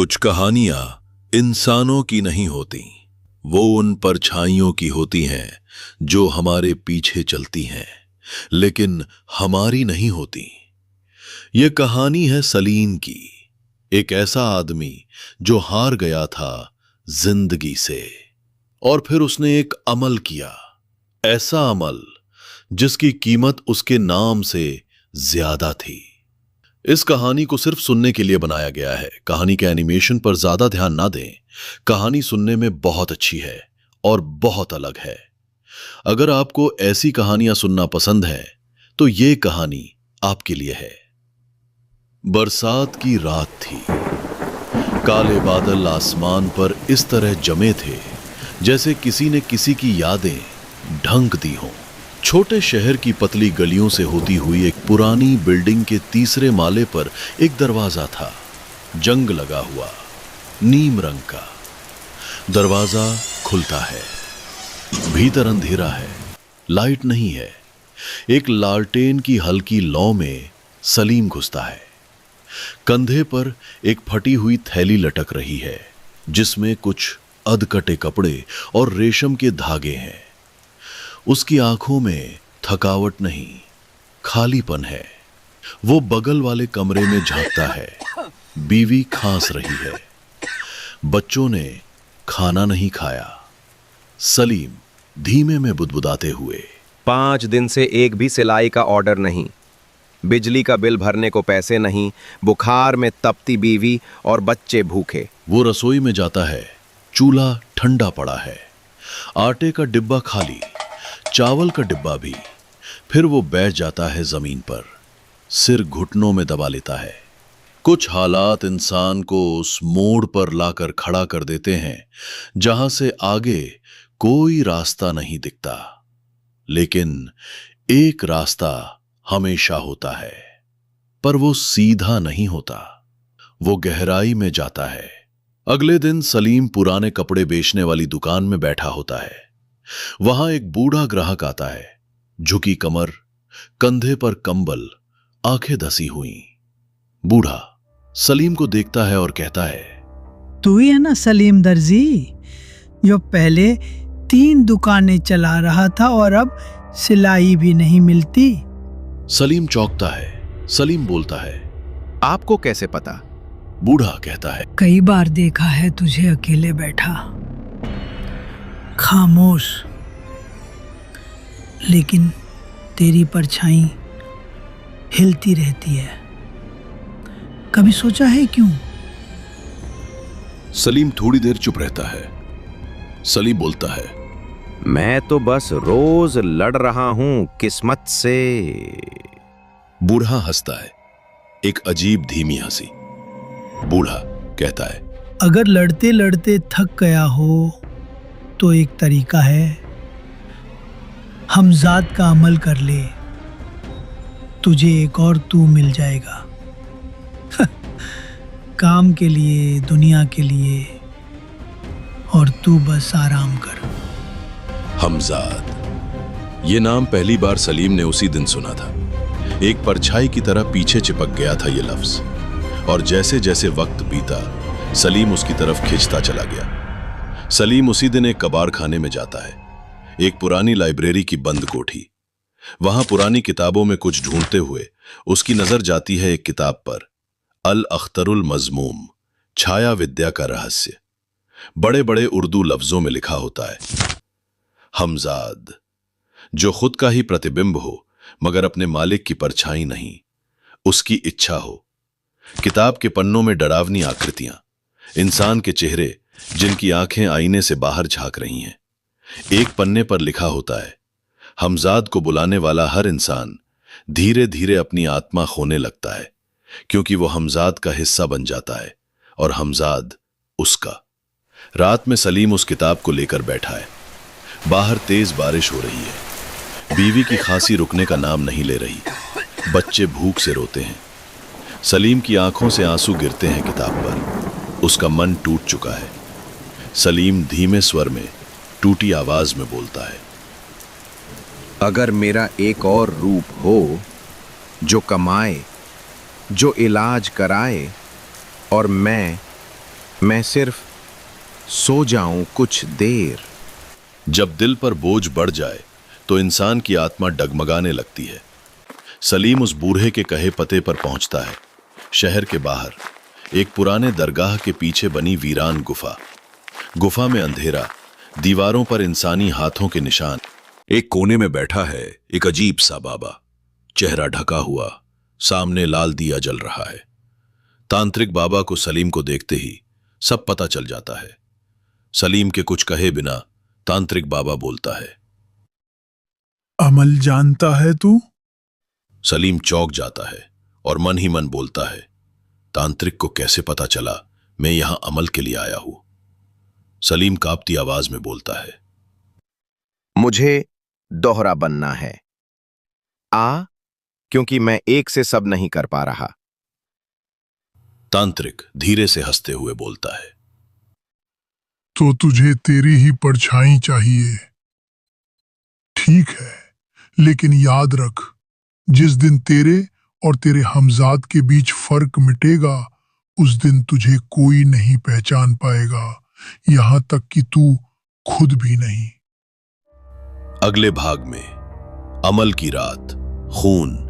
कुछ कहानियां इंसानों की नहीं होती, वो उन परछाइयों की होती हैं जो हमारे पीछे चलती हैं लेकिन हमारी नहीं होती। ये कहानी है सलीम की, एक ऐसा आदमी जो हार गया था जिंदगी से और फिर उसने एक अमल किया, ऐसा अमल जिसकी कीमत उसके नाम से ज्यादा थी। इस कहानी को सिर्फ सुनने के लिए बनाया गया है, कहानी के एनिमेशन पर ज्यादा ध्यान ना दें। कहानी सुनने में बहुत अच्छी है और बहुत अलग है। अगर आपको ऐसी कहानियां सुनना पसंद है तो ये कहानी आपके लिए है। बरसात की रात थी। काले बादल आसमान पर इस तरह जमे थे जैसे किसी ने किसी की यादें ढंक दी हों। छोटे शहर की पतली गलियों से होती हुई एक पुरानी बिल्डिंग के तीसरे माले पर एक दरवाजा था, जंग लगा हुआ, नीम रंग का। दरवाजा खुलता है, भीतर अंधेरा है, लाइट नहीं है। एक लालटेन की हल्की लौ में सलीम घुसता है। कंधे पर एक फटी हुई थैली लटक रही है जिसमें कुछ अधकटे कपड़े और रेशम के धागे हैं। उसकी आंखों में थकावट नहीं, खालीपन है। वो बगल वाले कमरे में झांकता है। बीवी खांस रही है, बच्चों ने खाना नहीं खाया। सलीम धीमे में बुदबुदाते हुए, 5 दिन से एक भी सिलाई का ऑर्डर नहीं, बिजली का बिल भरने को पैसे नहीं, बुखार में तपती बीवी और बच्चे भूखे। वो रसोई में जाता है। चूल्हा ठंडा पड़ा है, आटे का डिब्बा खाली, चावल का डिब्बा भी। फिर वो बैठ जाता है जमीन पर, सिर घुटनों में दबा लेता है। कुछ हालात इंसान को उस मोड़ पर लाकर खड़ा कर देते हैं जहां से आगे कोई रास्ता नहीं दिखता, लेकिन एक रास्ता हमेशा होता है, पर वो सीधा नहीं होता, वो गहराई में जाता है। अगले दिन सलीम पुराने कपड़े बेचने वाली दुकान में बैठा होता है। वहां एक बूढ़ा ग्राहक आता है, झुकी कमर, कंधे पर कंबल, आंखें धसी हुई। बूढ़ा सलीम को देखता है और कहता है, तू ही है ना सलीम दर्जी, जो पहले 3 दुकानें चला रहा था और अब सिलाई भी नहीं मिलती? सलीम चौंकता है। सलीम बोलता है, आपको कैसे पता? बूढ़ा कहता है, कई बार देखा है तुझे अकेले बैठा, खामोश, लेकिन तेरी परछाई हिलती रहती है। कभी सोचा है क्यों? सलीम थोड़ी देर चुप रहता है। सलीम बोलता है, मैं तो बस रोज लड़ रहा हूं किस्मत से। बूढ़ा हंसता है, एक अजीब धीमी हंसी। बूढ़ा कहता है, अगर लड़ते लड़ते थक गया हो तो एक तरीका है, हमजाद का अमल कर ले, तुझे एक और तू मिल जाएगा। काम के लिए, दुनिया के लिए, और तू बस आराम कर। हमजाद, ये नाम पहली बार सलीम ने उसी दिन सुना था। एक परछाई की तरह पीछे चिपक गया था ये लफ्ज, और जैसे जैसे वक्त बीता सलीम उसकी तरफ खिंचता चला गया। सलीम उसी दिन एक कबाड़ खाने में जाता है, एक पुरानी लाइब्रेरी की बंद कोठी। वहां पुरानी किताबों में कुछ ढूंढते हुए उसकी नजर जाती है एक किताब पर, अल अख्तरुल मज़मूम, छाया विद्या का रहस्य। बड़े बड़े उर्दू लफ्जों में लिखा होता है, हमजाद, जो खुद का ही प्रतिबिंब हो मगर अपने मालिक की परछाई नहीं, उसकी इच्छा हो। किताब के पन्नों में डरावनी आकृतियां, इंसान के चेहरे जिनकी आंखें आईने से बाहर झांक रही हैं। एक पन्ने पर लिखा होता है, हमजाद को बुलाने वाला हर इंसान धीरे धीरे अपनी आत्मा खोने लगता है, क्योंकि वो हमजाद का हिस्सा बन जाता है और हमजाद उसका। रात में सलीम उस किताब को लेकर बैठा है। बाहर तेज बारिश हो रही है। बीवी की खांसी रुकने का नाम नहीं ले रही। बच्चे भूख से रोते हैं। सलीम की आंखों से आंसू गिरते हैं किताब पर। उसका मन टूट चुका है। सलीम धीमे स्वर में, टूटी आवाज में बोलता है, अगर मेरा एक और रूप हो जो कमाए, जो इलाज कराए, और मैं मैं सिर्फ सो जाऊं कुछ देर। जब दिल पर बोझ बढ़ जाए तो इंसान की आत्मा डगमगाने लगती है। सलीम उस बूढ़े के कहे पते पर पहुंचता है। शहर के बाहर एक पुराने दरगाह के पीछे बनी वीरान गुफा। गुफा में अंधेरा, दीवारों पर इंसानी हाथों के निशान। एक कोने में बैठा है एक अजीब सा बाबा, चेहरा ढका हुआ, सामने लाल दिया जल रहा है। तांत्रिक बाबा को सलीम को देखते ही सब पता चल जाता है। सलीम के कुछ कहे बिना तांत्रिक बाबा बोलता है, अमल जानता है तू? सलीम चौंक जाता है और मन ही मन बोलता है, तांत्रिक को कैसे पता चला मैं यहां अमल के लिए आया हूं। सलीम कांपती आवाज में बोलता है, मुझे दोहरा बनना है। क्योंकि मैं एक से सब नहीं कर पा रहा। तांत्रिक धीरे से हंसते हुए बोलता है, तो तुझे तेरी ही परछाई चाहिए। ठीक है, लेकिन याद रख, जिस दिन तेरे और तेरे हमजाद के बीच फर्क मिटेगा, उस दिन तुझे कोई नहीं पहचान पाएगा, यहां तक कि तू खुद भी नहीं। अगले भाग में अमल की रात, खून,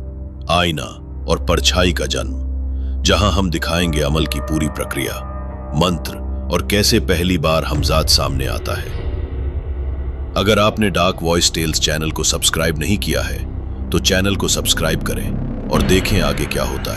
आईना और परछाई का जन्म, जहां हम दिखाएंगे अमल की पूरी प्रक्रिया, मंत्र और कैसे पहली बार हमजाद सामने आता है। अगर आपने डार्क वॉइस टेल्स चैनल को सब्सक्राइब नहीं किया है तो चैनल को सब्सक्राइब करें और देखें आगे क्या होता है।